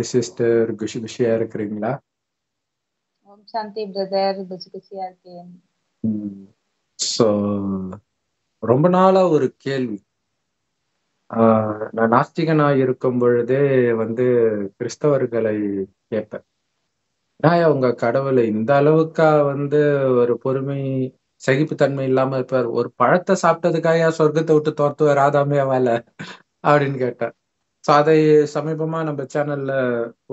Sister குஷி குஷியா இருக்கிறீங்களா? ஓம் சாந்தி brother, குஷி குஷியா இருக்கேன். ஸோ ரொம்ப நாளா ஒரு கேள்வி. நான் நாஸ்திகனா இருக்கும் பொழுதே கிறிஸ்தவர்களை கேட்பேன். நான் உங்க கடவுளை இந்த அளவுக்கா ஒரு பொறுமை சகிப்புத்தன்மை இல்லாம இருப்பார்? ஒரு பழத்தை சாப்பிட்டதுக்காக சொர்க்கத்தை விட்டு துரத்துவார் ஆதாமே வேலை அப்படின்னு கேட்டேன். ஸோ அதை சமீபமா நம்ம சேனல்ல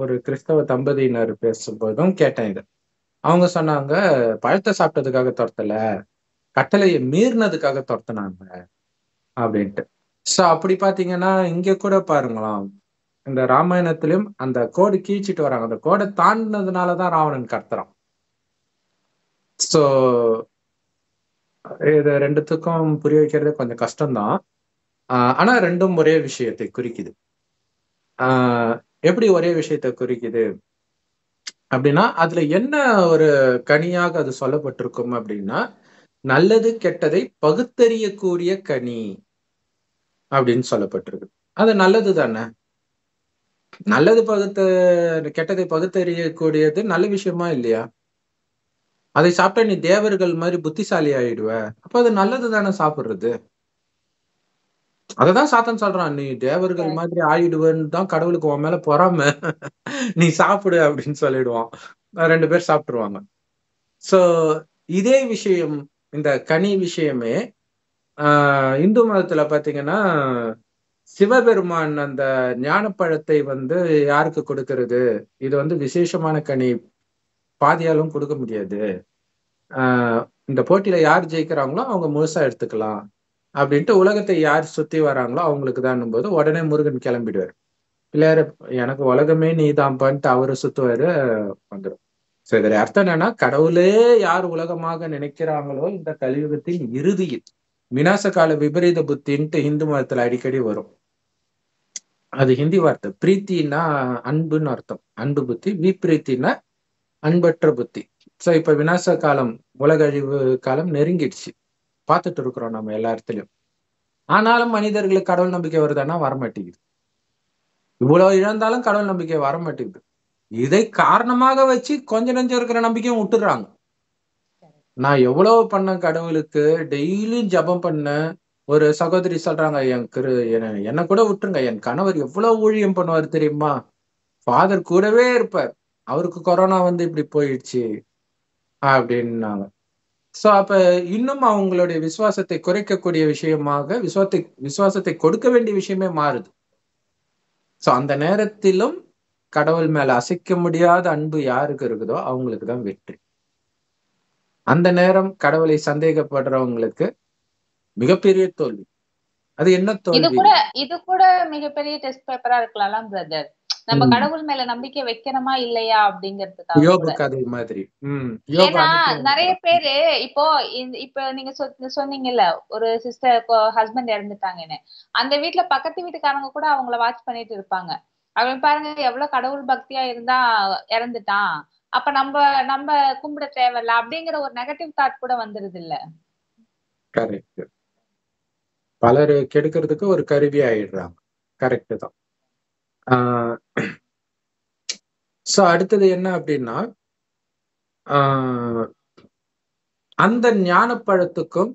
ஒரு கிறிஸ்தவ தம்பதியினர் பேசும்போதும் கேட்டேன். இது அவங்க சொன்னாங்க, பழத்தை சாப்பிட்டதுக்காக துரத்தல, கட்டளையை மீறினதுக்காக துரத்துனாங்க அப்படின்ட்டு. சோ அப்படி பாத்தீங்கன்னா இங்க கூட பாருங்களாம், இந்த ராமாயணத்திலும் அந்த கோடு கீழ்ச்சிட்டு வராங்க, அந்த கோடை தாண்டினதுனாலதான் ராவணன் கத்துறான். சோ இது ரெண்டுத்துக்கும் புரிய வைக்கிறது கொஞ்சம் கஷ்டம்தான். ஆனா ரெண்டும் ஒரே விஷயத்தை குறிக்குது. எப்படி ஒரே விஷயத்தை குறிக்குது அப்படின்னா, அதுல என்ன ஒரு கனியாக அது சொல்லப்பட்டிருக்கும் அப்படின்னா, நல்லது கெட்டதை பகுத்தறியக்கூடிய கனி அப்படின்னு சொல்லப்பட்டிருக்கு. அது நல்லது தானே. நல்லது கெட்டதை பகுத்தறியக்கூடியது நல்ல விஷயமா இல்லையா? அதை சாப்பிட்டா நீ தேவர்கள் மாதிரி புத்திசாலி ஆயிடுவ. அப்ப அது நல்லது தானே சாப்பிடுறது. அததான் சாத்தன் சொல்றான், நீ தேவர்கள் மாதிரி ஆயிடுவேன்னு தான் கடவுளுக்கு உன் மேல பொறாம, நீ சாப்பிடு அப்படின்னு சொல்லிடுவான். 2 பேர் சாப்பிட்டுருவாங்க. சோ இதே விஷயம், இந்த கனி விஷயமே இந்து மதத்துல பாத்தீங்கன்னா, சிவபெருமான் அந்த ஞானப்பழத்தை யாருக்கு கொடுக்கிறது, இது விசேஷமான கனி, பாதியாலும் கொடுக்க முடியாது, இந்த போட்டியில யார் ஜெயிக்கிறாங்களோ அவங்க முழுசா எடுத்துக்கலாம் அப்படின்ட்டு உலகத்தை யார் சுத்தி வராங்களோ அவங்களுக்கு தான் போது உடனே முருகன் கிளம்பிடுவார். பிள்ளையார எனக்கு உலகமே நீதான்பான்ட்டு அவரு சுத்துவாரு, வந்துடும். சோ இதோட அர்த்தம் என்னன்னா, கடவுளே யார் உலகமாக நினைக்கிறாங்களோ இந்த கலியுகத்தின் இறுதியில் விநாச கால விபரீத புத்தின்ட்டு இந்து மதத்துல அடிக்கடி வரும். அது ஹிந்தி வார்த்தை. பிரீத்தின்னா அன்புன்னு அர்த்தம், அன்பு புத்தி. விப்ரீத்தின்னா அன்பற்ற புத்தி. சோ இப்ப விநாச காலம், உலக அழிவு காலம் நெருங்கிடுச்சு, பார்த்துட்டு இருக்கிறோம் நம்ம எல்லா இடத்துலயும். ஆனாலும் மனிதர்களுக்கு கடவுள் நம்பிக்கை வருதானா? வரமாட்டேங்குது. இவ்வளவு இழந்தாலும் கடவுள் நம்பிக்கை வரமாட்டேங்குது. இதை காரணமாக வச்சு கொஞ்ச நெஞ்சம் இருக்கிற நம்பிக்கையும் விட்டுடுறாங்க. நான் எவ்வளவு பண்ண கடவுளுக்கு, டெய்லியும் ஜபம் பண்ண. ஒரு சகோதரி சொல்றாங்க, என்ன கூட விட்டுருங்க, என் கணவர் எவ்வளவு ஊழியம் பண்ணுவார் தெரியுமா, ஃபாதர் கூடவே இருப்பார், அவருக்கு கொரோனா இப்படி போயிடுச்சு அப்படின்னாங்க. சோ அப்ப இன்னும் அவங்களுடைய விசுவாசத்தை குறைக்கக்கூடிய விஷயமாக விசுவாசத்தை கொடுக்க வேண்டிய விஷயமே மாறுது. சோ அந்த நேரத்திலும் கடவுள் மேல அசைக்க முடியாத அன்பு யாருக்கு இருக்குதோ அவங்களுக்கு தான் வெற்றி. அந்த நேரம் கடவுளை சந்தேகப்படுறவங்களுக்கு மிகப்பெரிய தோல்வி. அது என்ன தோல்வி? இது கூட மிகப்பெரிய டெஸ்ட் பேப்பரா இருக்கலாம் பிரதர். நம்ம கடவுள் மேல நம்பிக்கை வைக்கணுமா இல்லையா அப்படிங்கிறதுக்காக. யோபு கதை மாதிரி. ஏன்னா நிறைய பேரு இப்ப நீங்க சொன்னீங்கல்ல, ஒரு சிஸ்டர் ஹஸ்பண்ட் இறந்துட்டாங்கன்னு, அந்த வீட்டுல பக்கத்து வீட்டுக்காரங்க கூட அவங்கள வாட்ச் பண்ணிட்டு இருப்பாங்க. அவன் பாருங்க எவ்வளவு கடவுள் பக்தியா இருந்தா இறந்துட்டான், அப்ப நம்ம நம்ம கும்பிட தேவையில்ல அப்படிங்கிற ஒரு நெகட்டிவ் தாட் கூட வந்துருது இல்ல. கரெக்ட். பலர் கெடுக்கிறதுக்கு ஒரு கருவி ஆயிடுறாங்க. கரெக்ட் தான். சோ அடுத்தது என்ன அப்படின்னா, அந்த ஞானப்பழத்துக்கும்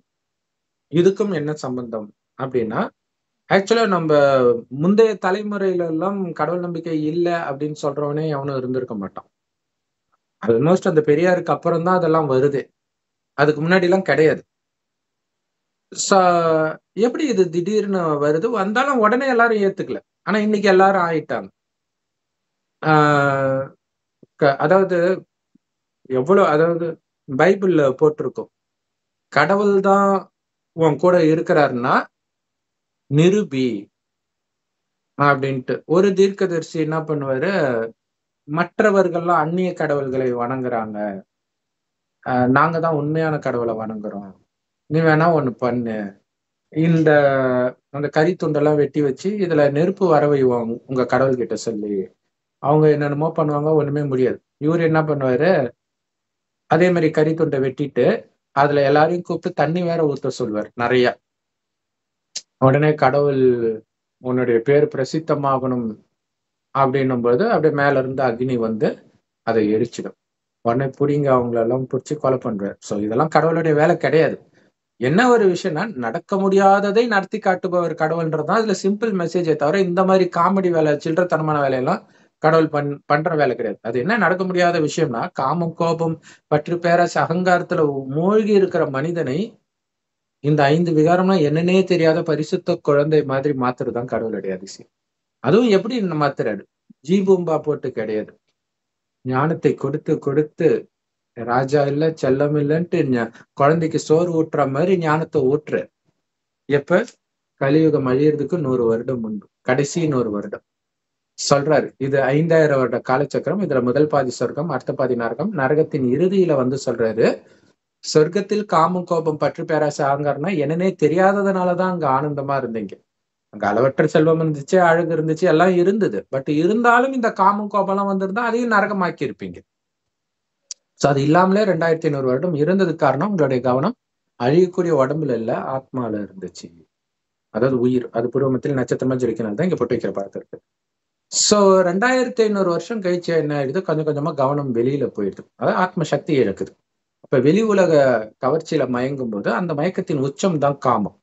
இதுக்கும் என்ன சம்பந்தம் அப்படின்னா, ஆக்சுவலா நம்ம முந்தைய தலைமுறையில எல்லாம் கடவுள் நம்பிக்கை இல்லை அப்படின்னு சொல்றவனே எவனும் இருந்திருக்க மாட்டான். ஆல்மோஸ்ட் அந்த பெரியாருக்கு அப்புறம் தான் அதெல்லாம் வருது, அதுக்கு முன்னாடி எல்லாம் கிடையாது. எப்படி இது திடீர்னு வருது? வந்தாலும் உடனே எல்லாரும் ஏத்துக்கல, ஆனா இன்னைக்கு எல்லாரும் ஆயிட்டாங்க. அதாவது பைபிள்ல போட்டிருக்கும், கடவுள் தான் உன் கூட இருக்கிறாருன்னா நிருபி அப்படின்ட்டு. ஒரு தீர்க்கதரிசி என்ன பண்ணுவாரு, மற்றவர்கள்லாம் அந்நிய கடவுள்களை வணங்குறாங்க, நாங்க தான் உண்மையான கடவுளை வணங்குறோம், நீ வேணா ஒண்ணு பண்ணு, இந்த அந்த கறி துண்டெல்லாம் வெட்டி வச்சு இதுல நெருப்பு வரவைவாங்க உங்க கடவுள் கிட்ட சொல்லி. அவங்க என்னென்னமோ பண்ணுவாங்க, ஒண்ணுமே முடியாது. இவரு என்ன பண்ணுவாரு, அதே மாதிரி கறி துண்டை வெட்டிட்டு அதுல எல்லாரையும் கூப்பிட்டு தண்ணி வேற ஊத்த சொல்வார் நிறைய. உடனே கடவுள் உன்னுடைய பேர் பிரசித்தமாகணும் அப்படின்னும் போது அப்படியே மேல இருந்து அக்னி வந்து அதை எரிச்சிடும். உடனே பிடிங்க அவங்களெல்லாம் பிடிச்சி கொலை பண்றாரு. சோ இதெல்லாம் கடவுளுடைய வேலை கிடையாது. என்ன ஒரு விஷயம்னா, நடக்க முடியாததை நடத்தி காட்டுபவர் கடவுள்ன்றதுதான் இதுல சிம்பிள் மெசேஜே தவிர, இந்த மாதிரி காமெடி வேலை, சில்லறத்தனமான வேலையெல்லாம் கடவுள் பண்ற வேலை கிடையாது. அது என்ன நடக்க முடியாத விஷயம்னா, காமம், கோபம், பற்று, பேராசை, அகங்காரத்துல மூழ்கி இருக்கிற மனிதனை இந்த 5 விகாரம்னா என்னன்னே தெரியாத பரிசுத்த குழந்தை மாதிரி மாத்துறதுதான் கடவுளுடைய அதிசயம். அதுவும் எப்படி மாத்துறாரு? ஜீபூம்பா போட்டு கிடையாது. ஞானத்தை கொடுத்து கொடுத்து ராஜா இல்ல செல்லம் இல்லைன்ட்டு குழந்தைக்கு சோறு ஊட்டுற மாதிரி ஞானத்தை ஊட்டுற. எப்ப? கலியுகம் அழியறதுக்கு 100 வருடம் முன்பு, கடைசி 100 வருடம் சொல்றாரு. இது 5000 வருட காலச்சக்கரம். இதுல முதல் பாதி சொர்க்கம், அடுத்த பாதி நரகம். நரகத்தின் இறுதியில வந்து சொல்றாரு, சொர்க்கத்தில் காமம், கோபம், பற்று, பேராசை, அகங்காரம்னா என்னன்னே தெரியாததுனாலதான் அங்க ஆனந்தமா இருந்தீங்க. அங்க அளவற்ற செல்வம் இருந்துச்சு, அழகு இருந்துச்சு, எல்லாம் இருந்தது. பட் இருந்தாலும் இந்த காமம், கோபம் எல்லாம் வந்திருந்தா அதையும் நரகமாக்கி இருப்பீங்க. சோ அது இல்லாமலே 2500 வருடம் இருந்ததுக்கு காரணம் உங்களுடைய கவனம் அழியக்கூடிய உடம்புல இல்ல, ஆத்மால இருந்துச்சு. அதாவது உயிர், அது பூர்வமத்தில் நட்சத்திரமா ஜொலிக்கனால தான் இங்க போட்டு வைக்கிற பழக்கம் இருக்கு. சோ 2500 வருஷம் கழிச்சு என்ன ஆயிடுது? கொஞ்சம் கொஞ்சமா கவனம் வெளியில போயிடுது. அதாவது ஆத்ம சக்தி இழக்குது. அப்ப வெளி உலக கவர்ச்சியில மயங்கும் போது அந்த மயக்கத்தின் உச்சம் தான் காமம்.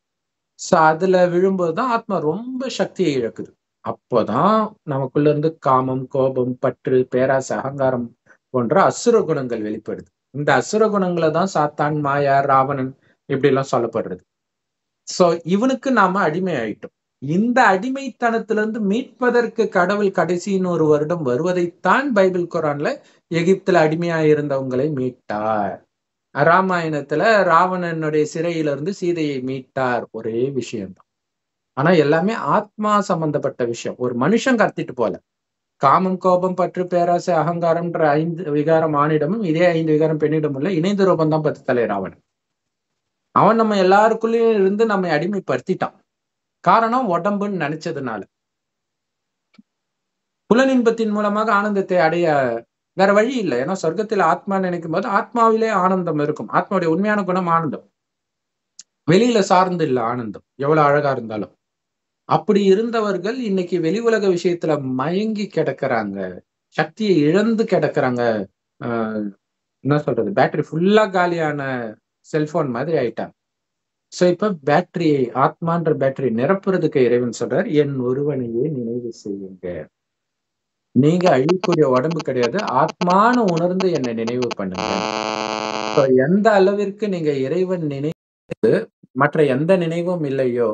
சோ அதுல விழும்போதுதான் ஆத்மா ரொம்ப சக்தியை இழக்குது. அப்போதான் நமக்குள்ள இருந்து காமம், கோபம், பற்று, பேராசை, அகங்காரம் போன்ற அசுர குணங்கள் வெளிப்படுது. இந்த அசுர குணங்களை தான் சாத்தான், மாயா, ராவணன் இப்படி எல்லாம் சொல்லப்படுறது. சோ இவனுக்கு நாம அடிமை ஆயிட்டோம். இந்த அடிமைத்தனத்திலிருந்து மீட்பதற்கு கடவுள் கடைசி 100 வருடம் வருவதைத்தான் பைபிள் குரான்ல எகிப்துல அடிமையா இருந்தவங்களை மீட்டார். ராமாயணத்துல ராவணனுடைய சிறையிலிருந்து சீதையை மீட்டார். ஒரே விஷயம்தான். ஆனா எல்லாமே ஆத்மா சம்பந்தப்பட்ட விஷயம். ஒரு மனுஷன் கத்திட்டு போல. காமம், கோபம், பற்று, பேராசை, அகங்காரம்ன்ற 5 விகாரம் ஆணிடமும் இதே 5 விகாரம் பெண்ணிடம் உள்ள இணைந்த ரூபம் தான் 10 தலை ராவணன். அவன் நம்ம எல்லாருக்குள்ளயும் இருந்து நம்மை அடிமைப்படுத்திட்டான். காரணம் உடம்புன்னு நினைச்சதுனால. புலனின்பத்தின் மூலமாக ஆனந்தத்தை அடைய வேற வழி இல்லை. ஏன்னா சொர்க்கத்தில் ஆத்மா நினைக்கும் போது ஆத்மாவிலே ஆனந்தம் இருக்கும். ஆத்மாவுடைய உண்மையான குணம் ஆனந்தம். வெளியில சார்ந்து இல்ல ஆனந்தம், எவ்வளவு அழகா இருந்தாலும். அப்படி இருந்தவர்கள் இன்னைக்கு வெளி உலக விஷயத்துல மயங்கி கிடக்குறாங்க, சக்தியை இழந்து கிடக்குறாங்க. என்ன சொல்றது, பேட்டரி ஃபுல்லா காலியான செல்போன் மாதிரி ஆயிட்டாங்க. சோ இப்ப பேட்டரியை, ஆத்மான்ற பேட்டரி நிரப்புறதுக்கு இறைவன் சொல்றார், என் ஒருவனையே நினைவு செய்யுங்க. நீங்க அழியக்கூடிய உடம்பு கிடையாது, ஆத்மான்னு உணர்ந்து என்னை நினைவு பண்ணுங்க. எந்த அளவிற்கு நீங்க இறைவன் நினைவு மற்ற எந்த நினைவும் இல்லையோ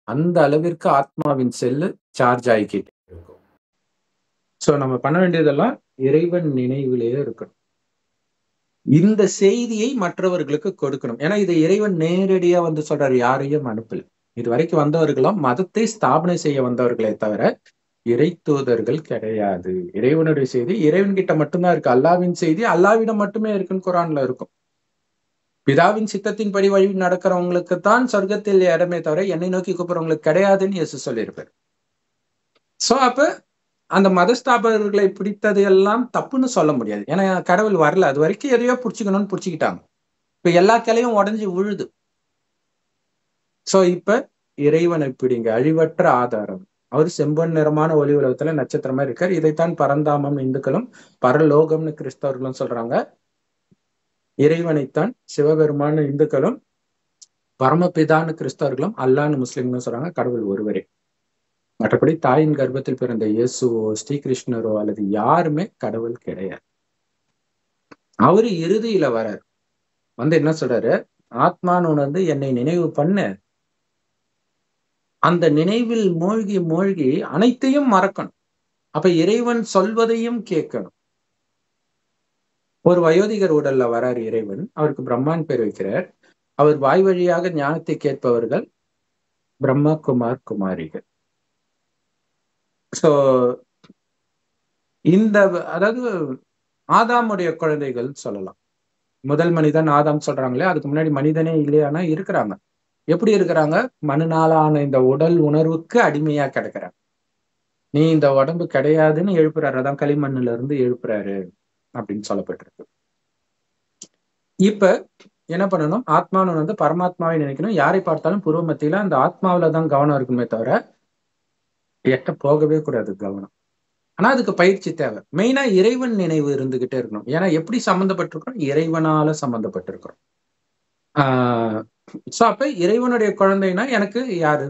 அந்த அளவிற்கு ஆத்மாவின் செல்லு சார்ஜ் ஆகிக்கிட்டு இருக்கும். சோ நம்ம பண்ண வேண்டியதெல்லாம் இறைவன் நினைவிலேயே இருக்கணும். இந்த செய்தியை மற்றவர்களுக்கு கொடுக்கணும். ஏன்னா இதை இறைவன் நேரடியா வந்து சொல்றாரு, யாரையும் அனுப்பல. இது வரைக்கும் வந்தவர்களும் மதத்தை ஸ்தாபனை செய்ய வந்தவர்களே தவிர இறை தூதர்கள் கிடையாது. இறைவனுடைய செய்தி இறைவன் கிட்ட மட்டும்தான் இருக்கு. அல்லாவின் செய்தி அல்லாவிடம் மட்டுமே இருக்குன்னு குரான்ல இருக்கும். பிதாவின் சித்தத்தின்படி வழி நடக்கிறவங்களுக்கு தான் சொர்க்கத்தில் இடமே தவிர என்னை நோக்கி கூப்பிடுறவங்களுக்கு கிடையாதுன்னு இயேசு சொல்லியிருப்பார். சோ அப்ப அந்த மதஸ்தாபகர்களை பிடித்தது எல்லாம் தப்புன்னு சொல்ல முடியாது. ஏன்னா கடவுள் வரல, அது வரைக்கும் எதையோ புடிச்சுக்கணும்னு புடிச்சுக்கிட்டாங்க. இப்ப எல்லா கிளையும் உடஞ்சி விழுது. சோ இப்ப இறைவனை பிடிங்க, அழிவற்ற ஆதாரம். அவர் செம்பொன் நிறமான ஒளி உலகத்துல நட்சத்திரமா இருக்கார். இதைத்தான் பரந்தாமம் இந்துக்களும் பரலோகம்னு கிறிஸ்தவர்களும் சொல்றாங்க. இறைவனைத்தான் சிவபெருமான இந்துக்களும் பரமபிதான்னு கிறிஸ்தவர்களும் அல்லான்னு முஸ்லிம்களும் சொல்றாங்க. கடவுள் ஒருவரே. மற்றபடி தாயின் கர்ப்பத்தில் பிறந்த இயேசுவோ ஸ்ரீகிருஷ்ணரோ அல்லது யாருமே கடவுள் கிடையாது. அவரு இறுதியில வர்றார், வந்து என்ன சொல்றாரு, ஆத்மான்னு உணர்ந்து என்னை நினைவு பண்ணு. அந்த நினைவில் மூழ்கி மூழ்கி அனைத்தையும் மறக்கணும். அப்ப இறைவன் சொல்வதையும் கேட்கணும். ஒரு வயோதிகர் உடல்ல வரார் இறைவன், அவருக்கு பிரம்மான் பேர் வைக்கிறார். அவர் வாய் வழியாக ஞானத்தை கேட்பவர்கள் பிரம்மா குமார் குமாரிகள். சோ இந்த அதாவது ஆதாமுடைய குழந்தைகள் சொல்லலாம். முதல் மனிதன் ஆதாம் சொல்றாங்களே, அதுக்கு முன்னாடி மனிதனே இல்லையானா இருக்கிறாங்க. எப்படி இருக்கிறாங்க? மனுநாளான இந்த உடல் உணர்வுக்கு அடிமையா கிடக்குறாங்க. நீ இந்த உடம்பு கிடையாதுன்னு எழுப்புறாரு. அதான் களிமண்ணுல இருந்து எழுப்புறாரு அப்படின்னு சொல்லப்பட்டிருக்கு. இப்ப என்ன பண்ணணும்? ஆத்மான்னு வந்து பரமாத்மாவை நினைக்கணும். யாரை பார்த்தாலும் பூர்வ மத்தியில அந்த ஆத்மாவில தான் கவனம் இருக்குமே தவிர எட்ட போகவே கூடாது கவனம். ஆனா அதுக்கு பயிற்சி தேவை. மெயினா இறைவன் நினைவு இருந்துகிட்டே இருக்கணும். ஏன்னா எப்படி சம்மந்தப்பட்டிருக்கிறோம்? இறைவனால சம்மந்தப்பட்டிருக்கிறோம். சோ அப்ப இறைவனுடைய குழந்தைனா எனக்கு யாரு?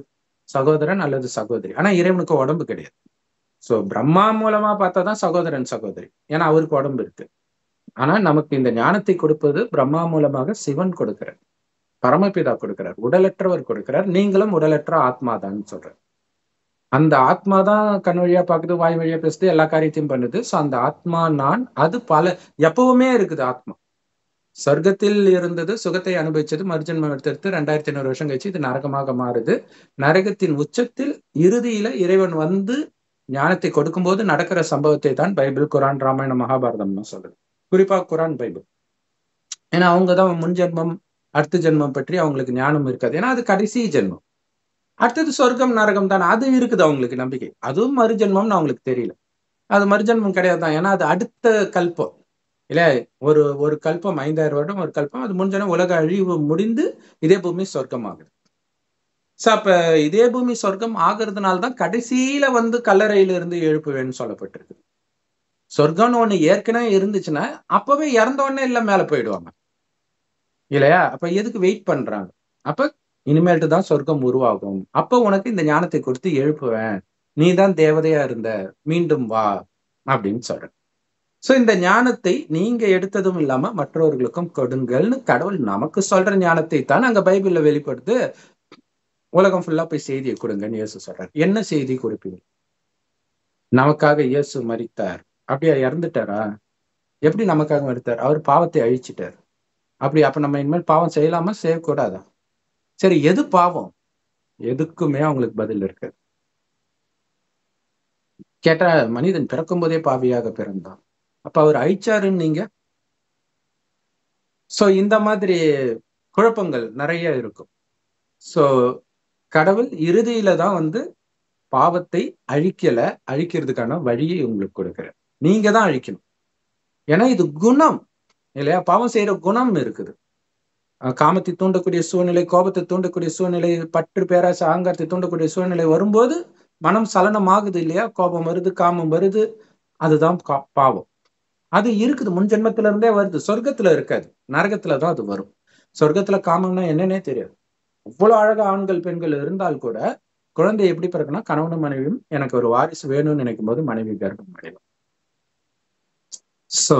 சகோதரன் அல்லது சகோதரி. ஆனா இறைவனுக்கு உடம்பு கிடையாது. சோ பிரம்மா மூலமா பார்த்தாதான் சகோதரன் சகோதரி. ஏன்னா அவருக்கு உடம்பு இருக்கு. ஆனா நமக்கு இந்த ஞானத்தை கொடுப்பது பிரம்மா மூலமாக சிவன் கொடுக்கிறார், பரமபிதா கொடுக்கிறார், உடலற்றவர் கொடுக்கிறார். நீங்களும் உடலற்ற ஆத்மாதான் சொல்றார். அந்த ஆத்மா தான் கண் வழியா பாக்குது, வாய் வழியா பேசுது, எல்லா காரியத்தையும் பண்ணுது. சோ அந்த ஆத்மா நான், அது எப்பவுமே இருக்குது ஆத்மா. சொர்க்கத்தில் இருந்தது, சுகத்தை அனுபவிச்சது, மறுஜன்மம் எடுத்து 2500 வருஷம் கழிச்சு இது நரகமாக மாறுது. நரகத்தின் உச்சத்தில் இறுதியில இறைவன் வந்து ஞானத்தை கொடுக்கும்போது நடக்கிற சம்பவத்தை தான் பைபிள், குரான், ராமாயணம், மகாபாரதம்னு சொல்லுது. குறிப்பா குரான், பைபிள். ஏன்னா அவங்கதான் முன் ஜென்மம் அடுத்த ஜென்மம் பற்றி அவங்களுக்கு ஞானம் இருக்காது. ஏன்னா அது கடைசி ஜென்மம். அடுத்தது சொர்க்கம் நரகம் தானே, அது இருக்குது அவங்களுக்கு நம்பிக்கை. அதுவும் மறுஜென்மம்னு அவங்களுக்கு தெரியல. அது மறுஜென்மம் கிடையாது தான். ஏன்னா அது அடுத்த கல்பம் இல்ல. ஒரு கல்பம் 5000 வருடம், ஒரு கல்பம். அது முடிஞ்சோன்னா உலக அழிவு முடிந்து இதே பூமி சொர்க்கம் ஆகுது. சோ அப்ப இதே பூமி சொர்க்கம் ஆகுறதுனால்தான் கடைசியில வந்து கல்லறையில இருந்து எழுப்புவேன்னு சொல்லப்பட்டிருக்கு. சொர்க்கம்னு ஒண்ணு ஏற்கனவே இருந்துச்சுன்னா அப்பவே இறந்த உடனே எல்லாம் மேல போயிடுவாங்க இல்லையா? அப்ப எதுக்கு வெயிட் பண்றாங்க? அப்ப இனிமேல்ட்டு தான் சொர்க்கம் உருவாகும். அப்ப உனக்கு இந்த ஞானத்தை கொடுத்து எழுப்புவேன், நீ தான் தேவதையா இருந்த, மீண்டும் வா அப்படின்னு சொல்றேன். சோ இந்த ஞானத்தை நீங்க எடுத்ததும் இல்லாம மற்றவர்களுக்கும் கொடுங்கள்னு கடவுள் நமக்கு சொல்ற ஞானத்தை தான் அங்க பைபிள்ல வெளிப்படுத்து. உலகம் ஃபுல்லா போய் செய்தியை கொடுங்கன்னு இயேசு சொல்றாரு. என்ன செய்தி கொடுப்பீங்க? நமக்காக இயேசு மரித்தார். அப்படியா? இறந்துட்டாரா? எப்படி நமக்காக மரித்தார்? அவர் பாவத்தை அழிச்சிட்டார். அப்ப நம்ம இனிமேல் பாவம் செய்யலாமா, செய்யக்கூடாதா? சரி, எது பாவம்? எதுக்குமே அவங்களுக்கு பதில் இருக்கு. கேட்டா மனிதன் பிறக்கும் போதே பாவியாக பிறந்தான். அப்ப அவர் அழிச்சாருன்னு நீங்க. சோ இந்த மாதிரி குழப்பங்கள் நிறைய இருக்கும். சோ கடவுள் இறுதியில தான் வந்து பாவத்தை அழிக்கிறதுக்கான வழியை உங்களுக்கு கொடுக்கிறார். நீங்க தான் அழிக்கணும். ஏன்னா இது குணம் இல்லையா? பாவம் செய்யற குணம் இருக்குது. காமத்தை தூண்டக்கூடிய சூழ்நிலை, கோபத்தை தூண்டக்கூடிய சூழ்நிலை, பற்று, பேராசை, அகங்காரத்தை தூண்டக்கூடிய சூழ்நிலை வரும்போது மனம் சலனம் ஆகுது இல்லையா? கோபம் வருது, காமம் வருது. அதுதான் பாவம். அது இருக்குது, முன் ஜென்மத்துல இருந்தே வருது. சொர்க்கத்துல இருக்காது, நரகத்துலதான் அது வரும். சொர்க்கத்துல காமம்னா என்னன்னே தெரியாது. அவ்வளவு அழகா ஆண்கள் பெண்கள் இருந்தால் கூட குழந்தை எப்படி பிறகுனா கணவனும் மனைவியும் எனக்கு ஒரு வாரிசு வேணும்னு நினைக்கும் போது மனைவி கர்ப்பம் அடையும். சோ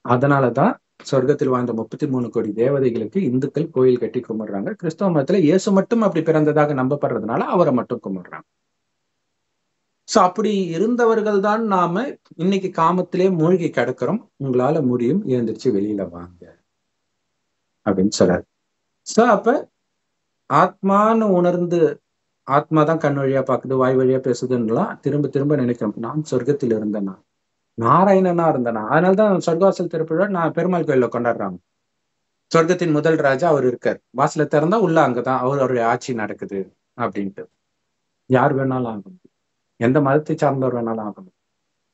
அதனாலதான் சொர்க்கத்தில் வாழ்ந்த 33 கோடி தேவதைகளுக்கு இந்துக்கள் கோயில் கட்டி கும்பிடுறாங்க. கிறிஸ்தவ மதத்துல இயேசு மட்டும் அப்படி பிறந்ததாக நம்பப்படுறதுனால அவரை மட்டும் கும்பிடுறாங்க. சோ அப்படி இருந்தவர்கள் தான் நாம இன்னைக்கு காமத்திலே மூழ்கி கிடக்கிறோம். உங்களால முடியும், எழுந்திரிச்சு வெளியில வாங்க அப்படின்னு சொல்றாரு. சோ அப்ப ஆத்மான்னு உணர்ந்து, ஆத்மாதான் கண் வழியா பாக்குது, வாய் வழியா பேசுதுன்னுலாம் திரும்ப திரும்ப நினைக்கிறோம். நான் சொர்க்கத்தில் இருந்தேனா, நாராயணனா இருந்தேனா. அதனாலதான் சொர்க்கவாசல் திருப்பிழா நான் பெருமாள் கோயில்ல கொண்டாடுறாங்க. சொர்க்கத்தின் முதல் ராஜா அவர் இருக்கார். வாசல திறந்தா உள்ள அங்கதான் அவருடைய ஆட்சி நடக்குது அப்படின்ட்டு. யார் வேணாலும் ஆகும், எந்த மதத்தை சார்ந்தவர் வேணாலும் ஆகும்.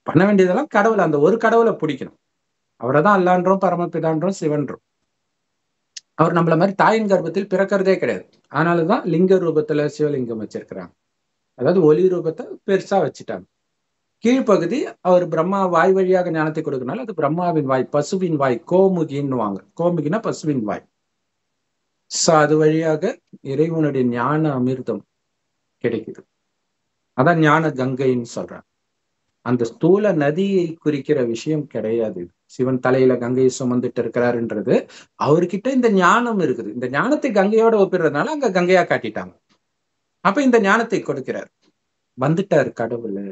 பண்ண வேண்டியதெல்லாம் கடவுள், அந்த ஒரு கடவுளை பிடிக்கணும். அவரை தான் அல்லான்றோம், பரமபிதான்றோம், சிவன்றோம். அவர் நம்மள மாதிரி தாயின் கர்ப்பத்தில் பிறக்கிறதே கிடையாது. அதனாலதான் லிங்க ரூபத்துல சிவலிங்கம் வச்சிருக்கிறாங்க. அதாவது ஒலி ரூபத்தை பெருசா வச்சுட்டாங்க. கீழ்ப்பகுதி அவர் பிரம்மா வாய் வழியாக ஞானத்தை கொடுக்கறனால அது பிரம்மாவின் வாய், பசுவின் வாய், கோமுகின்னு வாங்க. கோமுகினா பசுவின் வாய். சோ அது வழியாக இறைவனுடைய ஞான அமிர்தம் கிடைக்குது. அதான் ஞான கங்கைன்னு சொல்றாங்க. அந்த ஸ்தூல நதியை குறிக்கிற விஷயம் கிடையாது. சிவன் தலையில கங்கையை சுமந்துட்டு இருக்கிறாருன்றது, அவர்கிட்ட இந்த ஞானம் இருக்குது. இந்த ஞானத்தை கங்கையோட ஒப்பிடுறதுனால அங்க கங்கையா காட்டிட்டாங்க. அப்ப இந்த ஞானத்தை கொடுக்கிறார். வந்துட்டாரு கடவுள்.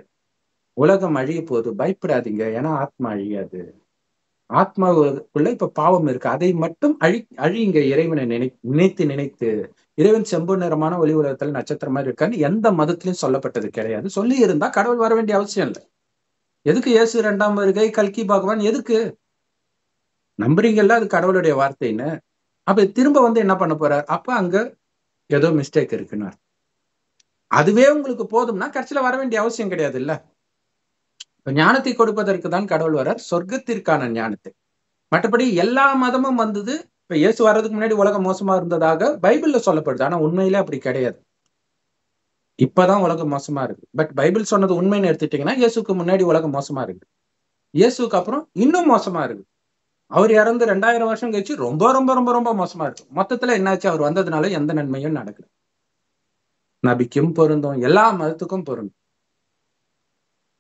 உலகம் அழிய போது, பயப்படாதீங்க, ஏன்னா ஆத்மா அழியாது. ஆத்மாவுக்குள்ள இப்ப பாவம் இருக்கு, அதை மட்டும் அழியுங்க. இறைவனை நினைத்து நினைத்து. இறைவன் செம்பு நிறமான ஒளி உலகத்துல நட்சத்திரம் மாதிரி இருக்கான்னு எந்த மதத்திலையும் சொல்லப்பட்டது கிடையாது. சொல்லி இருந்தா கடவுள் வர வேண்டிய அவசியம் இல்லை. எதுக்கு இயேசு 2ஆம் வருகை, கல்கி பகவான் எதுக்கு? நம்புறீங்கல்ல அது கடவுளுடைய வார்த்தைன்னு. அப்ப திரும்ப வந்து என்ன பண்ண போறார்? அப்ப அங்க ஏதோ மிஸ்டேக் இருக்குன்னு. அதுவே உங்களுக்கு போதும்னா கடைசியில வர வேண்டிய அவசியம் கிடையாது இல்ல. ஞானத்தை கொடுப்பதற்கு தான் கடவுள் வர்றார், சொர்க்கத்திற்கான ஞானத்தை. மற்றபடி எல்லா மதமும் வந்தது. இப்ப இயேசு வர்றதுக்கு முன்னாடி உலகம் மோசமா இருந்ததாக பைபிள்ல சொல்லப்படுது. ஆனா உண்மையில அப்படி கிடையாது. இப்பதான் உலகம் மோசமா இருக்கு. பட் பைபிள் சொன்னது உண்மைன்னு எடுத்துட்டீங்கன்னா இயேசுக்கு முன்னாடி உலகம் மோசமா இருக்கு, இயேசுக்கு அப்புறம் இன்னும் மோசமா இருக்கு. அவர் இறந்து 2000 வருஷம் கழிச்சு ரொம்ப ரொம்ப ரொம்ப ரொம்ப மோசமா இருக்கு. மொத்தத்துல என்னாச்சு, அவர் வந்ததுனால எந்த நன்மையும் நடக்கல. நபிக்கும் பொருந்தும், எல்லா மதத்துக்கும் பொருந்தும்.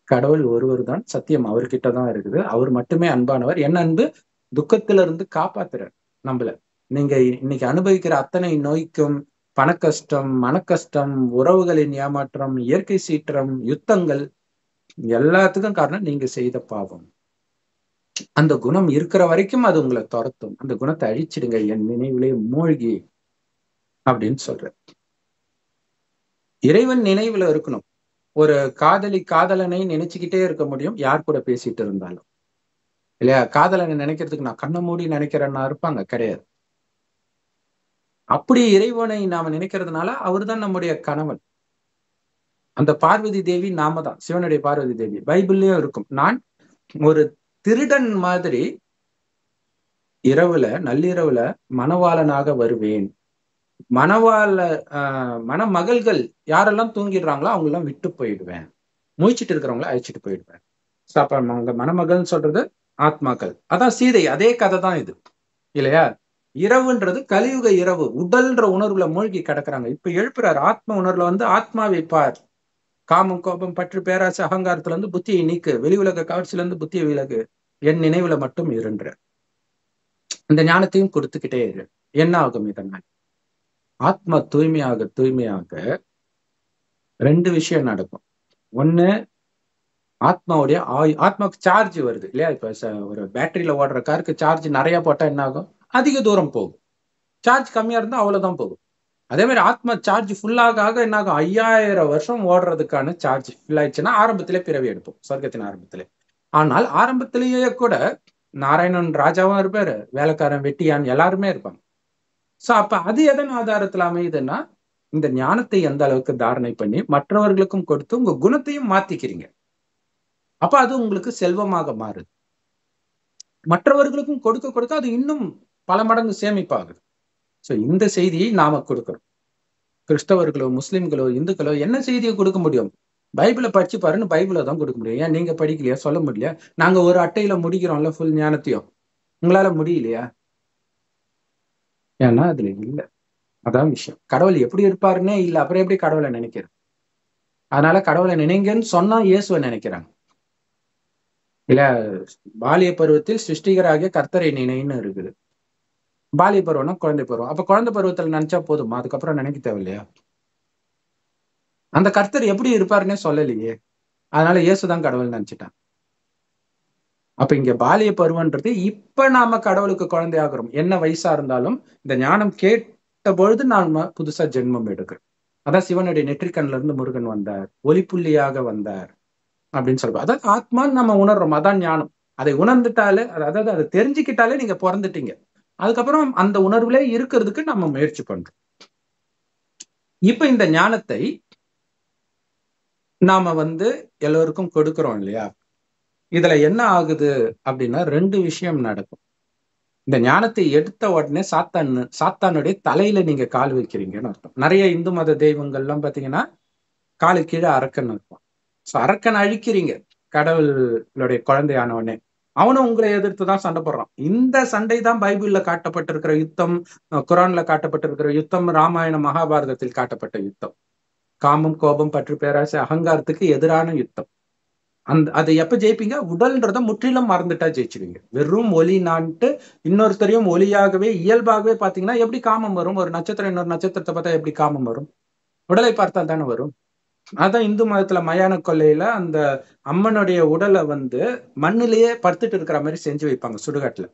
கடவுள் ஒருவர் தான் சத்தியம், அவர்கிட்ட தான் இருக்குது. அவர் மட்டுமே அன்பானவர். என்ன அன்பு? துக்கத்துல இருந்து காப்பாத்துறார் நம்மள. நீங்க இன்னைக்கு அனுபவிக்கிற அத்தனை நோய்க்கும், பணக்கஷ்டம், மனக்கஷ்டம், உறவுகளின் ஏமாற்றம், இயற்கை சீற்றம், யுத்தங்கள், எல்லாத்துக்கும் காரணம் நீங்க செய்த பாவம். அந்த குணம் இருக்கிற வரைக்கும் அது உங்களை துரத்தும். அந்த குணத்தை அழிச்சிடுங்க, என் நினைவிலே மூழ்கி அப்படின்னு சொல்ற. இறைவன் நினைவுல இருக்கணும். ஒரு காதலனை நினைச்சுக்கிட்டே இருக்க முடியும் யார் கூட பேசிட்டு இருந்தாலும், இல்லையா? காதலனை நினைக்கிறதுக்கு நான் கண்ணை மூடி நினைக்கிறேன்னா இருப்பாங்க? கிடையாது. அப்படி இறைவனை நாம நினைக்கிறதுனால அவர் தான் நம்முடைய கணவன். அந்த பார்வதி தேவி நாம தான், சிவனுடைய பார்வதி தேவி. பைபிள்லயும் இருக்கும், நான் ஒரு திருடன் மாதிரி நள்ளிரவுல மணவாளனாக வருவேன். மணமகள்கள் யாரெல்லாம் தூங்கிடுறாங்களோ அவங்க எல்லாம் விட்டு போயிடுவேன், முழிச்சிட்டு இருக்கிறவங்கள அழைச்சிட்டு போயிடுவேன். அப்ப அவங்க மணமகள்னு சொல்றது ஆத்மாக்கள். அதான் சீதை, அதே கதை தான் இது, இல்லையா? இரவுன்றது கலியுக இரவு, உடல்ன்ற உணர்வுல மூழ்கி கிடக்குறாங்க. இப்ப எழுப்புறாரு ஆத்ம உணர்வுல வந்து, ஆத்மாவை பார், காமம் கோபம் பற்று பேராசை அகங்காரத்துல இருந்து புத்தியை நீக்கு, வெளி உலக காட்சியில இருந்து புத்தியை விலகு, என் நினைவுல மட்டும் இருன்ற. இந்த ஞானத்தையும் கொடுத்துக்கிட்டே இரு. என்ன ஆகும் இதனால்? ஆத்மா தூய்மையாக ரெண்டு விஷயம் நடக்கும். ஒண்ணு, ஆத்மாவுடைய ஆத்மாவுக்கு சார்ஜ் வருது, இல்லையா? இப்ப ஒரு பேட்டரியில ஓடுற காருக்கு சார்ஜ் நிறைய போட்டா என்ன ஆகும்? அதிக தூரம் போகும். சார்ஜ் கம்மியா இருந்தா அவ்வளவுதான் போகும். அதே மாதிரி ஆத்மா சார்ஜ் ஃபுல்லாக என்ன ஆகும்? 5000 வருஷம் ஓடுறதுக்கான சார்ஜ் ஃபுல் ஆயிடுச்சுன்னா ஆரம்பத்திலே பிறவி எடுப்போம், சொர்க்கத்தின் ஆரம்பத்திலே. ஆனால் ஆரம்பத்திலேயே கூட நாராயணன் ராஜாவும் இருப்பாரு, வேலைக்காரன் வெட்டியான் எல்லாருமே இருப்பாங்க. சோ அப்ப அது எதன் ஆதாரத்துல அமையுதுன்னா, இந்த ஞானத்தை எந்த அளவுக்கு தாரணை பண்ணி மற்றவர்களுக்கும் கொடுத்து உங்க குணத்தையும் மாத்திக்கிறீங்க. அப்ப அது உங்களுக்கு செல்வமாக மாறுது. மற்றவர்களுக்கும் கொடுக்க கொடுக்க அது இன்னும் பல மடங்கு சேமிப்பாகுது. சோ இந்த செய்தியை நாம கொடுக்கிறோம். கிறிஸ்தவர்களோ முஸ்லிம்களோ இந்துக்களோ என்ன செய்தியை கொடுக்க முடியும்? பைபிளை படிச்சு பாருன்னு பைபிளை தான் கொடுக்க முடியும். ஏன் நீங்க படிக்கலையா? சொல்ல முடியல. நாங்க ஒரு அட்டையில முடிக்கிறோம்ல ஃபுல் ஞானத்தையும், உங்களால முடியலையா? ஏன்னா அதுல இல்ல. அதான் விஷயம். கடவுள் எப்படி இருப்பாருன்னே இல்ல, அப்புறம் எப்படி கடவுளை நினைக்கிறது? அதனால கடவுளை நினைங்கன்னு சொன்னா இயேசுவை நினைக்கிறாங்க, இல்ல? பாலிய பருவத்தில் சிருஷ்டிகராகிய கர்த்தரை நினைன்னு இருக்குது. பாலிய பருவம்னா குழந்தை பருவம். அப்ப குழந்தை பருவத்துல நினைச்சா போதுமா? அதுக்கப்புறம் நினைக்க தேவையில்லையா? அந்த கர்த்தர் எப்படி இருப்பாருன்னே சொல்லலையே, அதனால இயேசுதான் கடவுள் நினைச்சிட்டான். அப்ப இங்க பாலிய பருவன்றது இப்ப நாம கடவுளுக்கு குழந்தை ஆகிறோம். என்ன வயசா இருந்தாலும் இந்த ஞானம் கேட்ட பொழுது நாம புதுசா ஜென்மம் எடுக்கிறோம். அதான் சிவனுடைய நெற்றிக்கண்ல இருந்து முருகன் வந்தார், ஒளிப்புள்ளியாக வந்தார் அப்படின்னு சொல்றோம். அதாவது ஆத்மான்னு நம்ம உணர்றோம், அதான் ஞானம். அதை உணர்ந்துட்டாலே, அதாவது அதை தெரிஞ்சுக்கிட்டாலே நீங்க பிறந்துட்டீங்க. அதுக்கப்புறம் அந்த உணர்வுலே இருக்கிறதுக்கு நம்ம முயற்சி பண்றோம். இப்ப இந்த ஞானத்தை நாம எல்லோருக்கும் கொடுக்கிறோம், இல்லையா? இதுல என்ன ஆகுது அப்படின்னா, ரெண்டு விஷயம் நடக்கும். இந்த ஞானத்தை எடுத்த உடனே சாத்தானுடைய தலையில நீங்க கால் வைக்கிறீங்கன்னு அர்த்தம். நிறைய இந்து மத தெய்வங்கள்லாம் பாத்தீங்கன்னா காலு கீழே அரக்கன் இருக்கும். ஸோ அரக்கன் அழிக்கிறீங்க கடவுளுடைய குழந்தையானவனே. அவனும் உங்களை எதிர்த்துதான் சண்டை போடுறான். இந்த சண்டை தான் பைபிள்ல காட்டப்பட்டிருக்கிற யுத்தம், குரான்ல காட்டப்பட்டிருக்கிற யுத்தம், ராமாயண மகாபாரதத்தில் காட்டப்பட்ட யுத்தம். காமம் கோபம் பற்று பேராசை அகங்காரத்துக்கு எதிரான யுத்தம். அதை எப்ப ஜெயிப்பீங்க? உடல்ன்றத முற்றிலும் மறந்துட்டா ஜெயிச்சுவீங்க. வெறும் ஒலி நான்ட்டு இன்னொருத்தரையும் ஒலியாகவே இயல்பாகவே பாத்தீங்கன்னா எப்படி காமம் வரும்? ஒரு நட்சத்திரம் இன்னொரு நட்சத்திரத்தை பார்த்தா எப்படி காமம் வரும்? உடலை பார்த்தால் தானே வரும். அதான் இந்து மதத்துல மயான கொள்ளையில அந்த அம்மனுடைய உடலை மண்ணிலேயே படுத்துட்டு இருக்கிற மாதிரி செஞ்சு வைப்பாங்க சுடுகாட்டுல.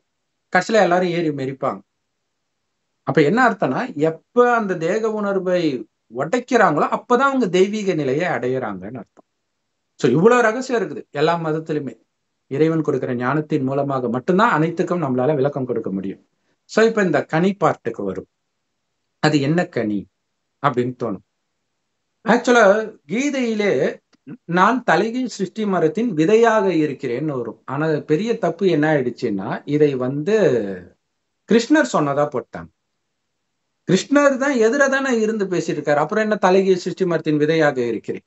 கடைசியில எல்லாரும் ஏறி மெரிப்பாங்க. அப்ப என்ன அர்த்தம்னா, எப்ப அந்த தேக உணர்வை உடைக்கிறாங்களோ அப்பதான் அவங்க தெய்வீக நிலையை அடையிறாங்கன்னு அர்த்தம். சோ இவ்வளவு ரகசியம் இருக்குது எல்லா மதத்திலுமே. இறைவன் கொடுக்கிற ஞானத்தின் மூலமாக மட்டும்தான் அனைத்துக்கும் நம்மளால விளக்கம் கொடுக்க முடியும். சோ இப்ப இந்த கனி பார்ட்டுக்கு வரும். அது என்ன கனி அப்படின்னு தோணும். ஆக்சுவலா கீதையிலே நான் தலைகீழ் சிருஷ்டி மரத்தின் விதையாக இருக்கிறேன்னு வரும். ஆனா பெரிய தப்பு என்ன ஆயிடுச்சுன்னா, இதை கிருஷ்ணர் சொன்னதா போட்டாங்க. கிருஷ்ணர் தான் எதிரதானே இருந்து பேசிட்டு இருக்காரு. அப்புறம் என்ன தலைகீழ் சிருஷ்டி மரத்தின் விதையாக இருக்கிறேன்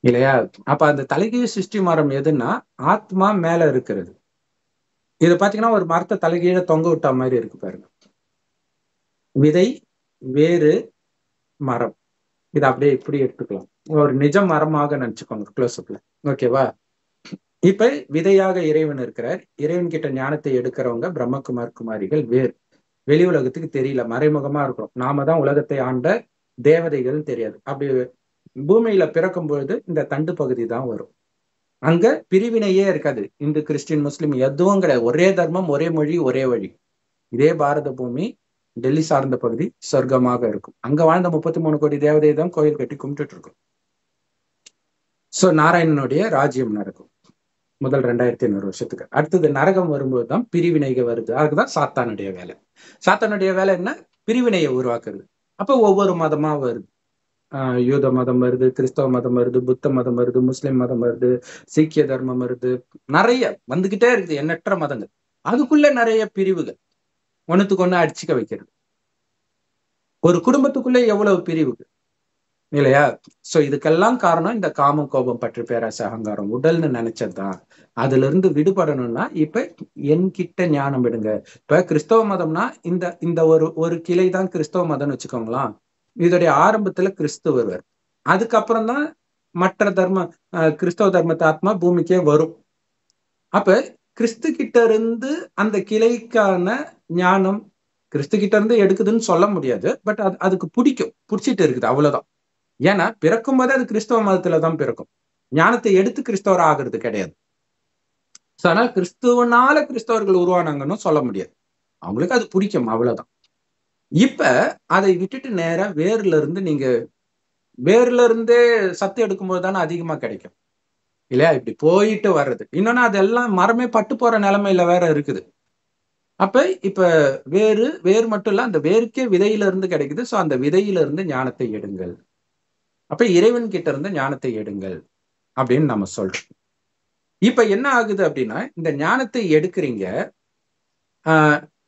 இல்லையா? அப்ப அந்த தலைகீழ் சிருஷ்டி மரம் எதுன்னா ஆத்மா மேல இருக்கிறது. இத பாத்தீங்கன்னா ஒரு மரத்தை தலைகீழ தொங்க விட்டா மாதிரி இருக்கு பாருங்க. விதை, வேறு, மரம். இதை அப்படியே இப்படி எடுத்துக்கலாம். ஒரு நிஜ மரமாக நினைச்சுக்கோங்க க்ளோஸ்அப்ல. ஓகேவா? இப்ப விதையாக இறைவன் இருக்கிறார். இறைவன் கிட்ட ஞானத்தை எடுக்கிறவங்க பிரம்மகுமார் குமாரிகள். வேறு வெளி உலகத்துக்கு தெரியல, மறைமுகமா இருக்கிறோம். நாம தான் உலகத்தை ஆண்ட தேவதைகள் தெரியாது. அப்படி பூமியில பிறக்கும் பொழுது இந்த தண்டு பகுதி தான் வரும். அங்க பிரிவினையே இருக்காது. இந்து, கிறிஸ்டின், முஸ்லிம் எதுவும் கிடையாது. ஒரே தர்மம், ஒரே மொழி, ஒரே வழி. இதே பாரத பூமி டெல்லி சார்ந்த பகுதி சொர்க்கமாக இருக்கும். அங்க வாழ்ந்த 33 கோடி தேவதை தான் கோயில் கட்டி கும்பிட்டுட்டு இருக்கும். சோ நாராயணனுடைய ராஜ்யம் நடக்கும் முதல் 2500 வருஷத்துக்கு. அடுத்தது நரகம் வரும்போதுதான் பிரிவினைகள் வருது. அதுக்குதான் சாத்தானுடைய வேலை. சாத்தானுடைய வேலை என்ன? பிரிவினையை உருவாக்குறது. அப்ப ஒவ்வொரு மதமா வருது. யூத மதம் வருது, கிறிஸ்தவ மதம் வருது, புத்த மதம் வருது, முஸ்லிம் மதம் வருது, சீக்கிய தர்மம் வருது. நிறைய வந்துகிட்டே இருக்குது, எண்ணற்ற மதங்கள். அதுக்குள்ள நிறைய பிரிவுகள், ஒண்ணுத்துக்கு ஒண்ணு அடிச்சுக்க வைக்கிறது. ஒரு குடும்பத்துக்குள்ள எவ்வளவு பிரிவுகள் இல்லையா? சோ இதுக்கெல்லாம் காரணம் இந்த காமம், கோபம், பற்று, பேராசை, அகங்காரம், உடல்னு நினைச்சதுதான். அதுல இருந்து விடுபடணும்னா இப்ப என்கிட்ட ஞானம் விடுங்க. இப்ப கிறிஸ்தவ மதம்னா இந்த இந்த ஒரு கிளை தான் கிறிஸ்தவ மதம்னு வச்சுக்கோங்களேன். இதோடைய ஆரம்பத்துல கிறிஸ்து வருவார். அதுக்கப்புறம் தான் மற்ற தர்ம கிறிஸ்தவ தர்மத்தை ஆத்மா பூமிக்கே வரும். அப்ப கிறிஸ்து கிட்ட இருந்து அந்த கிளைக்கான ஞானம் கிறிஸ்து கிட்ட இருந்து எடுக்குதுன்னு சொல்ல முடியாது. பட் அதுக்கு பிடிச்சிட்டு இருக்குது, அவ்வளவுதான். ஏன்னா பிறக்கும் போது அது கிறிஸ்தவ மதத்துலதான் பிறக்கும். ஞானத்தை எடுத்து கிறிஸ்தவர் ஆகிறது கிடையாது. ஆனா கிறிஸ்துவனால கிறிஸ்தவர்கள் உருவானாங்கன்னு சொல்ல முடியாது. அவங்களுக்கு அது பிடிக்கும், அவ்வளவுதான். இப்ப அதை விட்டுட்டு நேரா வேர்ல இருந்து நீங்க வேர்ல இருந்தே சத்து எடுக்கும்போது தானே அதிகமா கிடைக்கும் இல்லையா? இப்படி போயிட்டு வர்றது. இன்னொன்னு அதெல்லாம் மரமே பட்டு போற நிலைமையில வேற இருக்குது. அப்ப இப்ப வேர் மட்டும் இல்ல, அந்த வேருக்கே விதையில இருந்து கிடைக்குது. சோ அந்த விதையில இருந்து ஞானத்தை எடுங்கள். அப்ப இறைவன் கிட்ட இருந்து ஞானத்தை எடுங்கள் அப்படின்னு நம்ம சொல்றோம். இப்ப என்ன ஆகுது அப்படின்னா, இந்த ஞானத்தை எடுக்கிறீங்க.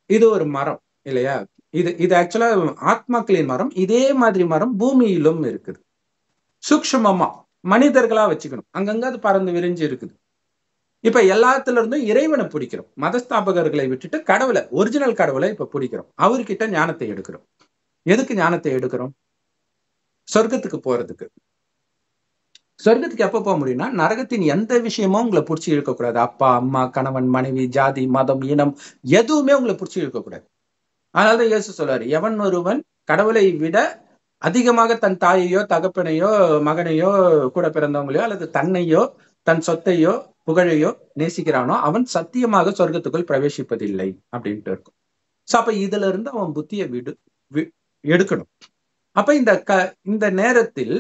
இது ஒரு மரம் இல்லையா? இது ஆக்சுவலா ஆத்மாக்களின் மரம். இதே மாதிரி மரம் பூமியிலும் இருக்குது. சூக்ஷ்மமா மனிதர்களா வச்சுக்கணும். அங்கங்க அது பறந்து விரிஞ்சு இருக்குது. இப்ப எல்லாத்துல இருந்தும் இறைவனை பிடிக்கிறோம். மதஸ்தாபகர்களை விட்டுட்டு கடவுளை, ஒரிஜினல் கடவுளை இப்ப பிடிக்கிறோம். அவர்கிட்ட ஞானத்தை எடுக்கிறோம். எதுக்கு ஞானத்தை எடுக்கிறோம்? சொர்க்கத்துக்கு போறதுக்கு. சொர்க்கத்துக்கு எப்ப போக முடியும்னா, நரகத்தின் எந்த விஷயமும் உங்களை பிடிச்சி இழுக்கக்கூடாது. அப்பா, அம்மா, கணவன், மனைவி, ஜாதி, மதம், இனம் எதுவுமே உங்களை பிடிச்சி இழுக்கக்கூடாது. அதனாலதான் இயேசு சொல்றாரு, எவன் ஒருவன் கடவுளை விட அதிகமாக தன் தாயையோ, தகப்பனையோ, மகனையோ, கூட பிறந்தவங்களையோ அல்லது தன்னையோ, தன் சொத்தையோ, புகழையோ நேசிக்கிறானோ அவன் சத்தியமாக சொர்க்கத்துக்குள் பிரவேசிப்பதில்லை அப்படின்ட்டு இருக்கும். சோ அப்ப இதுல இருந்து அவன் புத்தியை எடுக்கணும். அப்ப இந்த நேரத்தில்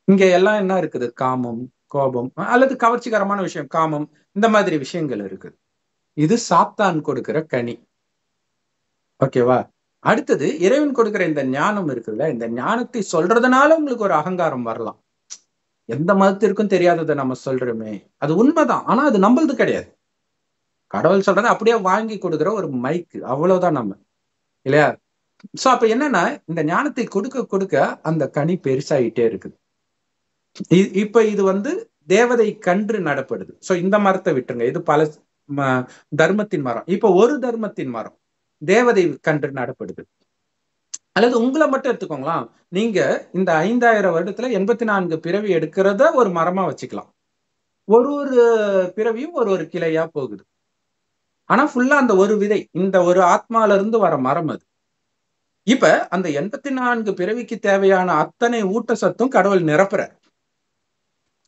இங்க எல்லாம் என்ன இருக்குது? காமம், கோபம் அல்லது கவர்ச்சிகரமான விஷயம், காமம், இந்த மாதிரி விஷயங்கள் இருக்குது. இது சாத்தான் கொடுக்கிற கனி. ஓகேவா? அடுத்தது இறைவன் கொடுக்கிற இந்த ஞானம் இருக்குல்ல, இந்த ஞானத்தை சொல்றதுனால உங்களுக்கு ஒரு அகங்காரம் வரலாம். எந்த மதத்திற்கும் தெரியாததை நம்ம சொல்றோமே, அது உண்மைதான். ஆனா அது நம்மளது கிடையாது. கடவுள் சொல்றதை அப்படியே வாங்கி கொடுக்குற ஒரு மைக்கு, அவ்வளவுதான் நம்ம இல்லையா? சோ அப்ப என்னன்னா, இந்த ஞானத்தை கொடுக்க கொடுக்க அந்த கனி பெருசாயிட்டே இருக்குது. இப்ப இது தேவதை கன்று நடப்படுது. சோ இந்த மரத்தை விட்டுருங்க, இது பல தர்மத்தின் மரம். இப்ப ஒரு தர்மத்தின் மரம் தேவதை கன்று நடப்படுது. அல்லது உங்களை மட்டும் எடுத்துக்கோங்களா, நீங்க இந்த 5000 வருடத்துல 84 பிறவி எடுக்கிறத ஒரு மரமா வச்சுக்கலாம். ஒரு பிறவியும் ஒரு கிளையா போகுது. ஆனா ஃபுல்லா அந்த ஒரு விதை, இந்த ஒரு ஆத்மால இருந்து வர மரம் அது. இப்ப அந்த 84 பிறவிக்கு தேவையான அத்தனை ஊட்டச்சத்தும் கடவுள் நிரப்புற.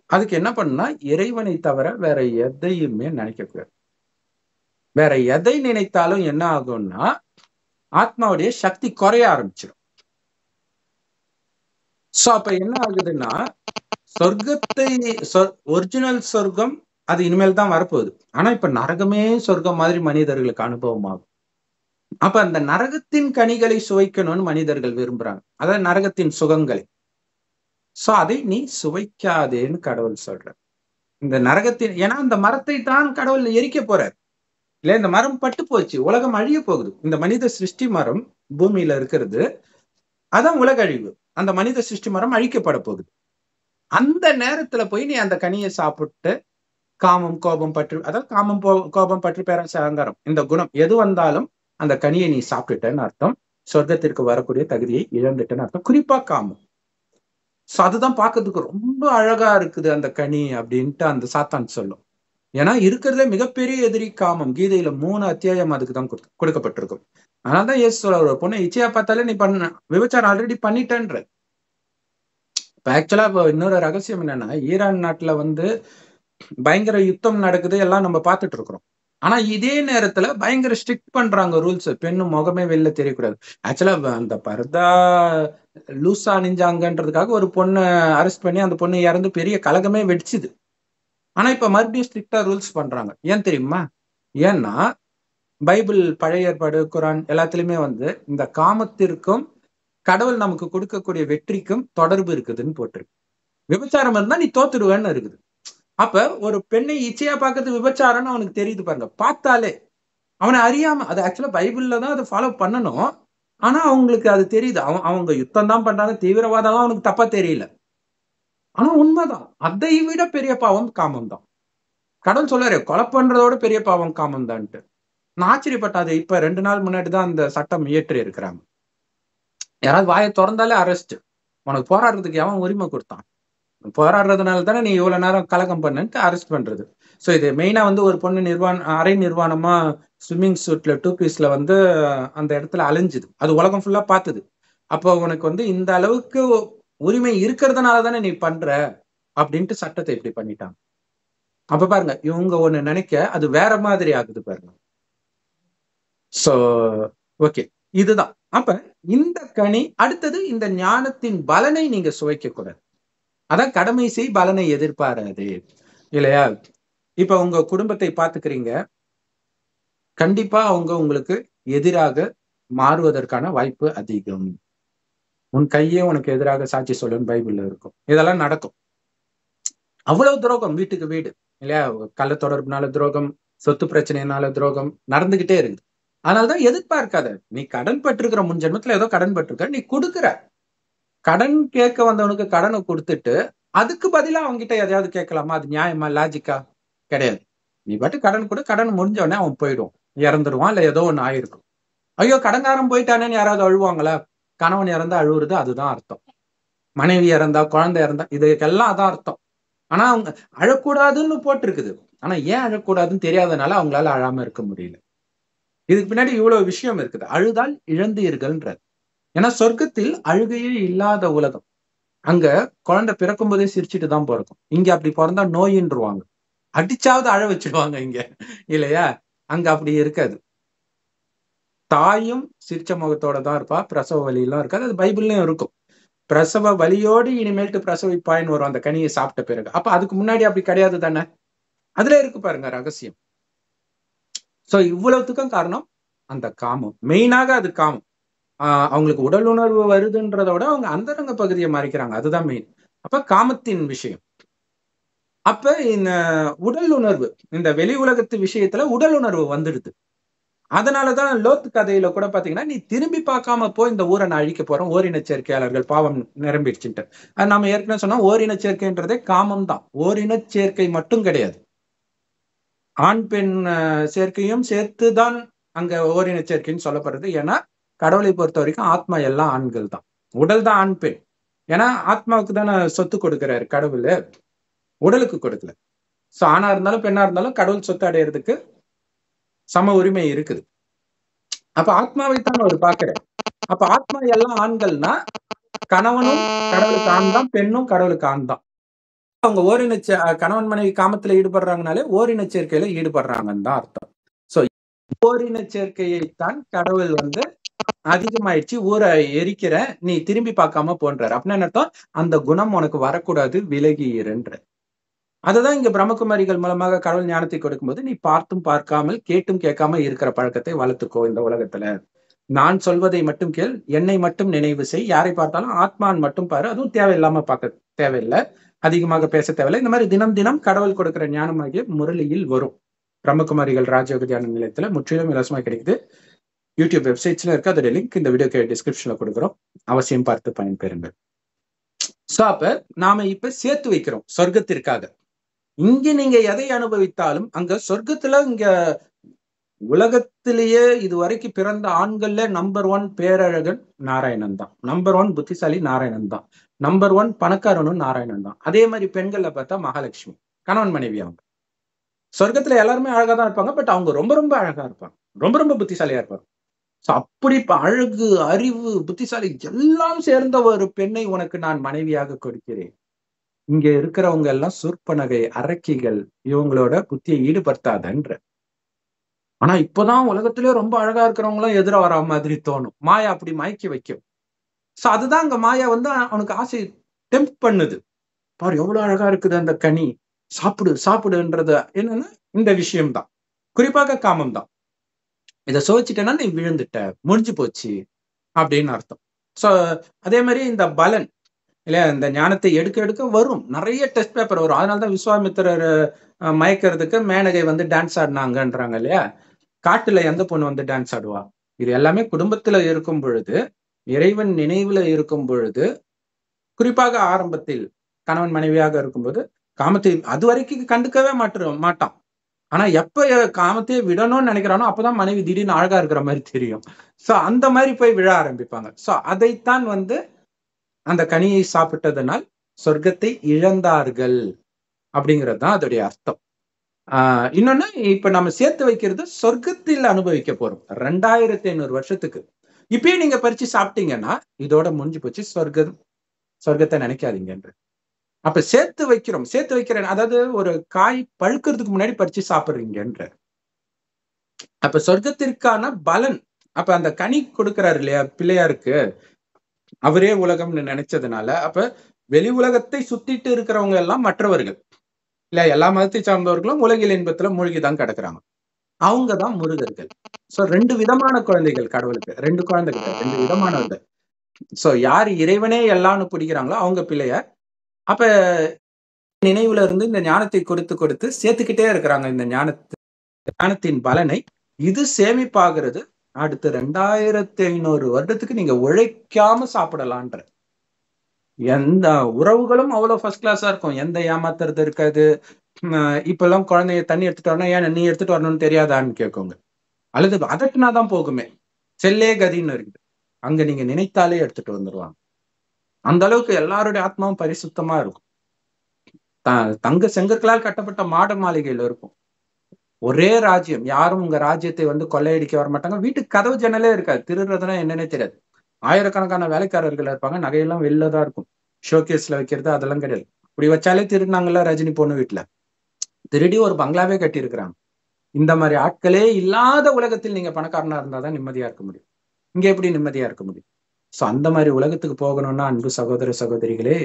அதுக்கு என்ன பண்ணா, இறைவனை தவிர வேற எதையுமே நினைக்க கூடாது. வேற எதை நினைத்தாலும் என்ன ஆகும்னா, ஆத்மாவுடைய சக்தி குறைய ஆரம்பிச்சிடும். சோ அப்ப என்ன ஆகுதுன்னா, சொர்க்கத்தை ஒரிஜினல் சொர்க்கம் அது இனிமேல் தான் வரப்போகுது. ஆனா இப்ப நரகமே சொர்க்கம் மாதிரி மனிதர்களுக்கு அனுபவம் ஆகும். அப்ப அந்த நரகத்தின் கனிகளை சுவைக்கணும்னு மனிதர்கள் விரும்புறாங்க, அதாவது நரகத்தின் சுகங்களை. சோ அதை நீ சுவைக்காதேன்னு கடவுள் சொல்ற. இந்த நரகத்தின், ஏன்னா அந்த மரத்தை தான் கடவுள் எரிக்க போறார். இல்ல இந்த மரம் பட்டு போச்சு, உலகம் அழிய போகுது. இந்த மனித சிருஷ்டி மரம் பூமியில இருக்கிறது, அதான் உலக அழிவு. அந்த மனித சிருஷ்டி மரம் அழிக்கப்பட போகுது. அந்த நேரத்துல போய் நீ அந்த கனியை சாப்பிட்டு காமம், கோபம், பற்று, அதாவது காமம், கோபம், பற்று, பேராசை, அகங்காரம், இந்த குணம் எது வந்தாலும் அந்த கனியை நீ சாப்பிட்டுட்டேன்னு அர்த்தம். சொர்க்கத்திற்கு வரக்கூடிய தகுதியை இழந்துட்டேன்னு அர்த்தம். குறிப்பா காமம். சோ அதுதான் பார்க்கிறதுக்கு ரொம்ப அழகா இருக்குது அந்த கனி அப்படின்ட்டு அந்த சாத்தான் சொல்லும். ஏன்னா இருக்கிறதுல மிகப்பெரிய எதிரி காமம். கீதையில 3 அத்தியாயம் அதுக்கு தான் கொடுக்கப்பட்டிருக்கும். அதனாலதான் இயேசு சொல்றாரு, ஒரு பொண்ணு இச்சையா பார்த்தாலே நீ விபச்சாரம் ஆல்ரெடி பண்ணிட்டேன்ற. இப்ப ஆக்சுவலா இப்போ இன்னொரு ரகசியம் என்னன்னா, ஈரான் நாட்டுல பயங்கர யுத்தம் நடக்குது, எல்லாம் நம்ம பார்த்துட்டு இருக்கிறோம். ஆனா இதே நேரத்துல பயங்கர ஸ்ட்ரிக்ட் பண்றாங்க ரூல்ஸ். பெண்ணு முகமே வெளில தெரியக்கூடாது. ஆக்சுவலா அந்த பர்தா லூசா அணிஞ்சாங்கன்றதுக்காக ஒரு பொண்ணை அரெஸ்ட் பண்ணி அந்த பொண்ணு இறந்து பெரிய கலகமே வெடிச்சுது. ஆனா இப்ப மறுபடியும் ஸ்ட்ரிக்டா ரூல்ஸ் பண்றாங்க. ஏன் தெரியுமா? ஏன்னா பைபிள், பழைய ஏற்பாடு, குரான் எல்லாத்துலயுமே இந்த காமத்திற்கும் கடவுள் நமக்கு கொடுக்கக்கூடிய வெற்றிக்கும் தொடர்பு இருக்குதுன்னு போட்டிருக்கு. விபச்சாரம் இருந்தா நீ தோத்துடுவேன்னு இருக்குது. அப்ப ஒரு பெண்ணை இச்சையா பார்க்கறது விபச்சாரம்னு அவனுக்கு தெரியுது பாருங்க. பார்த்தாலே அவனை அறியாம, அது ஆக்சுவலா பைபிள்ல தான் அதை ஃபாலோ பண்ணணும். ஆனா அவங்களுக்கு அது தெரியுது. அவங்க யுத்தம் தான் பண்றாங்க, தீவிரவாதம் அவனுக்கு தப்பா தெரியல. ஆனா உண்மைதான், அதை விட பெரிய பாவம் காமம் தான். கடவுள் சொல்றாரு, கொலை பண்றதோட பெரிய பாவம் காமம் தான்ட்டு. நான் ஆச்சரியப்பட்டாது. இப்ப 2 நாள் முன்னாடி தான் அந்த சட்டம் இயற்றி இருக்கிறாங்க. யாராவது வாயை திறந்தாலே அரெஸ்ட். உனக்கு போராடுறதுக்கு எவன் உரிமை கொடுத்தான்? போராடுறதுனால தானே நீ இவ்வளவு நேரம் கலகம் பண்ணுன்ட்டு அரெஸ்ட் பண்றது. ஸோ இது மெயினா ஒரு பொண்ணு அரை நிர்வாணமா ஸ்விம்மிங் சூட்ல 2 பீஸ்ல அந்த இடத்துல அலைஞ்சுது. அது உலகம் ஃபுல்லா பார்த்தது. அப்போ உனக்கு இந்த அளவுக்கு உரிமை இருக்கிறதுனால தானே நீ பண்ற அப்படின்ட்டு சட்டத்தை இப்படி பண்ணிட்டாங்க. அப்ப பாருங்க, இவங்க ஒண்ணு நினைக்க அது வேற மாதிரி ஆகுது பாருங்க. சோ ஓகே, இதுதான். அப்ப இந்த கனி அடுத்தது, இந்த ஞானத்தின் பலனை நீங்க சுவைக்க கூடாது. அதான் கடமை செய் பலனை எதிர்பாராது, இல்லையா? இப்ப உங்க குடும்பத்தை பாத்துக்கிறீங்க, கண்டிப்பா அவங்க உங்களுக்கு எதிராக மாறுவதற்கான வாய்ப்பு அதிகம். உன் கையே உனக்கு எதிராக சாட்சி சொல்லுன்னு பைபிள்ல இருக்கும். இதெல்லாம் நடக்கும். அவ்வளவு துரோகம், வீட்டுக்கு வீடு, இல்லையா? கள்ள தொடர்புனால துரோகம், சொத்து பிரச்சனைனால துரோகம் நடந்துகிட்டே இருக்குது. அதனாலதான் எதிர்பார்க்காத. நீ கடன் பட்டிருக்கிற, முன் ஜென்மத்துல ஏதோ கடன் பட்டிருக்க, நீ கொடுக்குற. கடன் கேட்க வந்தவனுக்கு கடனை கொடுத்துட்டு அதுக்கு பதிலா அவங்ககிட்ட எதையாவது கேட்கலாமா? அது நியாயமா, லாஜிக்கா? கிடையாது. நீ பாட்டு கடன் கொடு, கடன் முடிஞ்சவனே அவன் போயிடுவான், இறந்துருவான், இல்ல ஏதோ ஒண்ணு ஆயிருக்கும். ஐயோ கடன்காரன் போயிட்டானேன்னு யாராவது அழுவாங்களா? கணவன் இறந்தா அழுவுறது அதுதான் அர்த்தம். மனைவி இறந்தா, குழந்தை இறந்தா, இதுக்கெல்லாம் அதான் அர்த்தம். ஆனா அவங்க அழக்கூடாதுன்னு போட்டிருக்குது. ஆனா ஏன் அழக்கூடாதுன்னு தெரியாதனால அவங்களால அழாம இருக்க முடியல. இதுக்கு பின்னாடி இவ்வளவு விஷயம் இருக்குது. அழுதால் இழந்தீர்கள்ன்றது. ஏன்னா சொர்க்கத்தில் அழுகையே இல்லாத உலகம். அங்க குழந்தை பிறக்கும் போதே சிரிச்சுட்டு தான் பிறக்கும். இங்க அப்படி பிறந்தா நோயின்றுவாங்க, அடிச்சாவது அழ வச்சிடுவாங்க இங்க, இல்லையா? அங்க அப்படி இருக்காது. தாயும் சிரிச்ச முகத்தோட தான் இருப்பா, பிரசவ வலியெல்லாம் இருக்காது. அது பைபிள்லயும் இருக்கும். பிரசவ வலியோடு இனிமேல்ட்டு பிரசவிப்பாயின்னு வரும் அந்த கனியை சாப்பிட்ட பிறகு. அப்ப அதுக்கு முன்னாடி அப்படி கிடையாது தானே? அதுல இருக்கு பாருங்க ரகசியம். சோ இவ்வளவுத்துக்கும் காரணம் அந்த காமம். மெயினாக அது காமம். அவங்களுக்கு உடல் உணர்வு வருதுன்றத விட அவங்க அந்தரங்க பகுதியை மறைக்கிறாங்க, அதுதான் மெயின். அப்ப காமத்தின் விஷயம். அப்ப இந்த உடல் உணர்வு, இந்த வெளி உலகத்து விஷயத்துல உடல் உணர்வு வந்துடுது. அதனாலதான் லோத்து கதையில கூட பாத்தீங்கன்னா, நீ திரும்பி பார்க்காம போ, இந்த ஊரை நான் அழிக்க போறேன், ஓரின சேர்க்கையாளர்கள் பாவம் நிரம்பிடுச்சுட்டு. அது நம்ம ஏற்கனவே சொன்னா, ஓரின சேர்க்கைன்றதே காமம் தான். ஓரின சேர்க்கை மட்டும் கிடையாது, ஆண் பெண் சேர்க்கையும் சேர்த்துதான் அங்க ஓரின சேர்க்கைன்னு சொல்லப்படுறது. ஏன்னா கடவுளை பொறுத்த வரைக்கும் ஆத்மா எல்லாம் ஆண்கள் தான், உடல் தான் ஆண் பெண். ஏன்னா ஆத்மாவுக்கு தானே சொத்து கொடுக்கிறாரு கடவுள், உடலுக்கு கொடுக்கல. சோ ஆணா இருந்தாலும் பெண்ணா இருந்தாலும் கடவுள் சொத்து அடையிறதுக்கு சம உரிமை இருக்குது. அப்ப ஆத்மாவை தான் அவர் பாக்குறாரு. அப்ப ஆத்மா எல்லாம் ஆண்கள்னா கணவனும் கடவுளுக்கு ஆண் தான், பெண்ணும் கடவுளுக்கு ஆண் தான். அவங்க ஓரின கணவன் மனைவி காமத்துல ஈடுபடுறாங்கனாலே ஓரின சேர்க்கையில ஈடுபடுறாங்கன்னு தான் அர்த்தம். சோ ஓரின சேர்க்கையைத்தான் கடவுள் அதிகமாயிடுச்சு, ஊரை எரிக்கிற, நீ திரும்பி பார்க்காம போன்றாரு. அப்படின்னு அர்த்தம், அந்த குணம் உனக்கு வரக்கூடாது, விலகி இருன்ற. அதுதான் இங்க பிரம்மகுமாரிகள் மூலமாக கடவுள் ஞானத்தை கொடுக்கும்போது, நீ பார்த்தும் பார்க்காமல் கேட்டும் கேட்காம இருக்கிற பழக்கத்தை வளர்த்துக்கோ. இந்த உலகத்துல நான் சொல்வதை மட்டும் கேள், என்னை மட்டும் நினைவு செய், யாரை பார்த்தாலும் ஆத்மான் மட்டும் பாரு. அதுவும் தேவையில்லாம பார்க்க தேவையில்லை, அதிகமாக பேச தேவையில்லை. இந்த மாதிரி தினம் தினம் கடவுள் கொடுக்கிற ஞானமாகிய முரளியில் வரும். பிரம்மகுமாரிகள் ராஜயோக தியான நிலையத்துல முற்றிலும் இலவசமா கிடைக்குது. யூடியூப் வெப்சைட்ஸ்ல இருக்கு. அதோட லிங்க் இந்த வீடியோக்கு டிஸ்கிரிப்ஷன்ல கொடுக்குறோம். அவசியம் பார்த்து பயன்பெறுங்கள். சோ அப்ப நாம இப்ப சேர்த்து வைக்கிறோம் சொர்க்கத்திற்காக. இங்க நீங்க எதை அனுபவித்தாலும் அங்க சொர்க்கத்துல இங்க உலகத்திலேயே இதுவரைக்கும் பிறந்த ஆண்கள்ல நம்பர் 1 பேரழகன் நாராயணன் தான். நம்பர் 1 புத்திசாலி நாராயணன் தான். நம்பர் 1 பணக்காரனும் நாராயணன் தான். அதே மாதிரி பெண்கள்ல பார்த்தா மகாலட்சுமி, கணவன் மனைவி. அவங்க சொர்க்கத்துல எல்லாருமே அழகா தான் இருப்பாங்க. பட் அவங்க ரொம்ப ரொம்ப அழகா இருப்பாங்க, ரொம்ப ரொம்ப புத்திசாலியா இருப்பாங்க. சோ அப்படி அழகு, அறிவு, புத்திசாலி எல்லாம் சேர்ந்த ஒரு பெண்ணை உனக்கு நான் மனைவியாக கொடுக்கிறேன். இங்க இருக்கிறவங்க எல்லாம் சொற்பனகை, அரக்கிகள், இவங்களோட புத்தியை ஈடுபடுத்தாதன்ற. ஆனா இப்பதான் உலகத்திலேயே ரொம்ப அழகா இருக்கிறவங்களும் எதிர வரா மாதிரி தோணும். மாயா அப்படி மயக்கி வைக்கும். சோ அதுதான் அங்க மாயா அவனுக்கு ஆசை டெம்ப்ட் பண்ணுது. பாரு எவ்வளவு அழகா இருக்குது அந்த கனி, சாப்பிடு சாப்பிடுன்றது என்னன்னா இந்த விஷயம்தான், குறிப்பாக காமம் தான். இதை சுவைச்சிட்டேன்னா நீ விழுந்துட்ட, முடிஞ்சு போச்சு அப்படின்னு அர்த்தம். சோ அதே மாதிரி இந்த பலன் இல்லையா, இந்த ஞானத்தை எடுக்க எடுக்க வரும், நிறைய டெஸ்ட் பேப்பர் வரும். அதனாலதான் விஸ்வாமித்திரர் மயக்கிறதுக்கு மேனகை டான்ஸ் ஆடினாங்கன்றாங்க இல்லையா. காட்டுல எந்த பொண்ணு டான்ஸ் ஆடுவா? இது எல்லாமே குடும்பத்துல இருக்கும் பொழுது, இறைவன் நினைவுல இருக்கும் பொழுது, குறிப்பாக ஆரம்பத்தில் கணவன் மனைவியாக இருக்கும்போது காமத்தை அது வரைக்கும் கண்டுக்கவே மாட்டான். ஆனா எப்ப காமத்தையே விடணும்னு நினைக்கிறானோ அப்பதான் மனைவி திடீர்னு அழகா இருக்கிற மாதிரி தெரியும். சோ அந்த மாதிரி போய் விழ ஆரம்பிப்பாங்க. சோ அதைத்தான் அந்த கனியை சாப்பிட்டதனால் சொர்க்கத்தை இழந்தார்கள் அப்படிங்கிறது தான் அதோடைய அர்த்தம். இன்னொன்னு, இப்ப நம்ம சேர்த்து வைக்கிறது சொர்க்கத்தில் அனுபவிக்க போறோம் 2500 வருஷத்துக்கு. இப்பயே நீங்க பறிச்சு சாப்பிட்டீங்கன்னா இதோட முடிஞ்சு போச்சு, சொர்க்கத்தை நினைக்காதீங்கன்ற. அப்ப சேர்த்து வைக்கிறேன், அதாவது ஒரு காய் பழுக்கிறதுக்கு முன்னாடி பறிச்சு சாப்பிடுறீங்கன்ற. அப்ப சொர்க்கத்திற்கான பலன், அப்ப அந்த கனி கொடுக்கிறாரு இல்லையா பிள்ளையாருக்கு, அவரே உலகம்னு நினைச்சதுனால, அப்ப வெளி உலகத்தை சுத்திட்டு இருக்கிறவங்க எல்லாம் மற்றவர்கள் இல்ல, எல்லா மதத்தை சார்ந்தவர்களும் உலகில் இன்பத்துல மூழ்கிதான் கிடக்குறாங்க. அவங்கதான் முருகர்கள். சோ 2 விதமான குழந்தைகள் கடவுளுக்கு, 2 குழந்தைகள், 2 விதமானவர்கள். சோ யார் இறைவனே எல்லாம்னு பிடிக்கிறாங்களோ அவங்க பிள்ளையார். அப்ப நினைவுல இருந்து இந்த ஞானத்தை கொடுத்து சேர்த்துக்கிட்டே இருக்கிறாங்க. இந்த ஞானத்தின் பலனை இது சேமிப்பாகிறது. அடுத்து 2500 வருடத்துக்கு நீங்க உழைக்காம சாப்பிடலான்ற. எந்த உறவுகளும் அவ்வளவு ஃபர்ஸ்ட் கிளாஸா இருக்கும், எந்த ஏமாத்துறது இருக்காது. இப்ப எல்லாம் குழந்தைய தண்ணி எடுத்துட்டு வரணும், ஏன் நீ எடுத்துட்டு வரணும்னு தெரியாதான்னு கேட்குங்க, அல்லது அதட்டுனாதான் போகுமே. செல்லே கதின்னு இருக்குது, அங்க நீங்க நினைத்தாலே எடுத்துட்டு வந்துருவாங்க. அந்த அளவுக்கு எல்லாருடைய ஆத்மாவும் பரிசுத்தமா இருக்கும். தங்க செங்கற்களால் கட்டப்பட்ட மாட மாளிகையில இருக்கும். ஒரே ராஜ்யம், யாரும் உங்க ராஜ்யத்தை கொள்ளையடிக்க வர மாட்டாங்க. வீட்டுக்கு கதவு ஜன்னலே இருக்காது, திருடுறதுனா என்னன்னே தெரியாது. ஆயிரக்கணக்கான வேலைக்காரர்கள் இருப்பாங்க, நகையெல்லாம் வெளிலதான் இருக்கும், ஷோகேஸ்ல வைக்கிறது அதெல்லாம் கிடையாது. இப்படி வச்சாலே திருடினாங்கல்ல ரஜினி பொண்ணு வீட்டுல, திருடி ஒரு பங்களாவே கட்டி இருக்கிறாங்க. இந்த மாதிரி ஆட்களே இல்லாத உலகத்தில் நீங்க பணக்காரனா இருந்தாதான் நிம்மதியா இருக்க முடியும். இங்க எப்படி நிம்மதியா இருக்க முடியும்? சோ அந்த மாதிரி உலகத்துக்கு போகணும்னா அன்பு சகோதர சகோதரிகளே,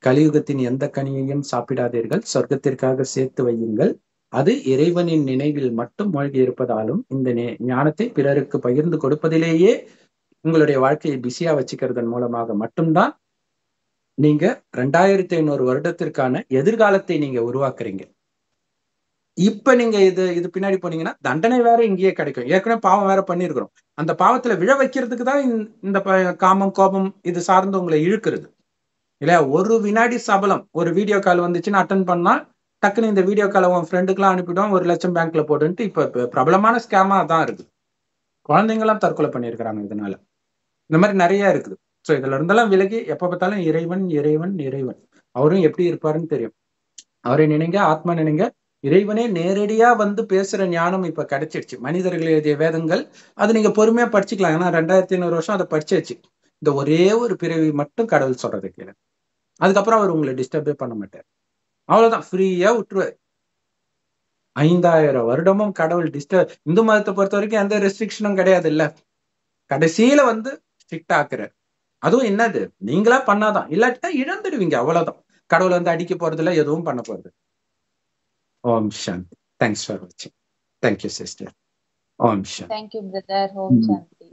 கலியுகத்தின் எந்த கனியையும் சாப்பிடாதீர்கள், சொர்க்கத்திற்காக சேர்த்து வையுங்கள். அது இறைவனின் நினைவில் மட்டும் மூழ்கி இருப்பதாலும் இந்த ஞானத்தை பிறருக்கு பகிர்ந்து கொடுப்பதிலேயே உங்களுடைய வாழ்க்கையை பிஸியா வச்சுக்கிறதன் மூலமாக மட்டும்தான் நீங்க 2500 வருடத்திற்கான எதிர்காலத்தை நீங்க உருவாக்குறீங்க. இப்ப நீங்க இது பின்னாடி போனீங்கன்னா தண்டனை வேற இங்கேயே கிடைக்கும். ஏற்கனவே பாவம் வேற பண்ணிருக்கிறோம். அந்த பாவத்துல விழ வைக்கிறதுக்கு தான் இந்த காமம் கோபம் இது சார்ந்து உங்களை இழுக்கிறது இல்லையா. ஒரு வினாடி சபலம், ஒரு வீடியோ கால் வந்துச்சுன்னு அட்டன் பண்ணா டக்குன்னு இந்த வீடியோ காலை உன் ஃப்ரெண்டுக்கெல்லாம் அனுப்பிடுவோம், 1 லட்சம் பேங்க்ல போடுன்ட்டு இப்ப பிரபலமான ஸ்கேமா தான் இருக்குது. குழந்தைங்களாம் தற்கொலை பண்ணியிருக்கிறாங்க இதனால. இந்த மாதிரி நிறைய இருக்குது. சோ இதுல இருந்தெல்லாம் விலகி எப்ப பார்த்தாலும் இறைவன் இறைவன் இறைவன், அவரும் எப்படி இருப்பாருன்னு தெரியும். அவரை நினைங்க, ஆத்மா நினைங்க. இறைவனே நேரடியா பேசுற ஞானம் இப்ப கிடைச்சிடுச்சு. மனிதர்கள் எழுதிய வேதங்கள் அது நீங்க பொறுமையா படிச்சுக்கலாம். ஏன்னா 2500 வருஷம் அதை படிச்சாச்சு. இந்த ஒரே ஒரு பிறவி மட்டும் கடவுள் சொல்றது கேளு, அதுக்கப்புறம் அவர் உங்களை டிஸ்டர்பே பண்ண மாட்டார். அவ்வளவுதான், ஃப்ரீயா விட்டுருவாரு. 5000 வருடமும் கடவுள் இந்து மதத்தை பொறுத்த வரைக்கும் எந்த ரெஸ்ட்ரிக்ஷனும் கிடையாது இல்ல. கடைசியில ஸ்ட்ரிக்ட் ஆக்குறாரு. அதுவும் என்னது, நீங்களா பண்ணாதான், இல்லாட்டினா இழந்துடுவீங்க, அவ்வளவுதான். கடவுள் அடிக்க போறதுல எதுவும் பண்ண போறது. ஓம் சாந்தி. தேங்க்ஸ் ஃபார் வாட்சிங். Thank you sister. Om Shanti. Thank you brother. Om சாந்தி.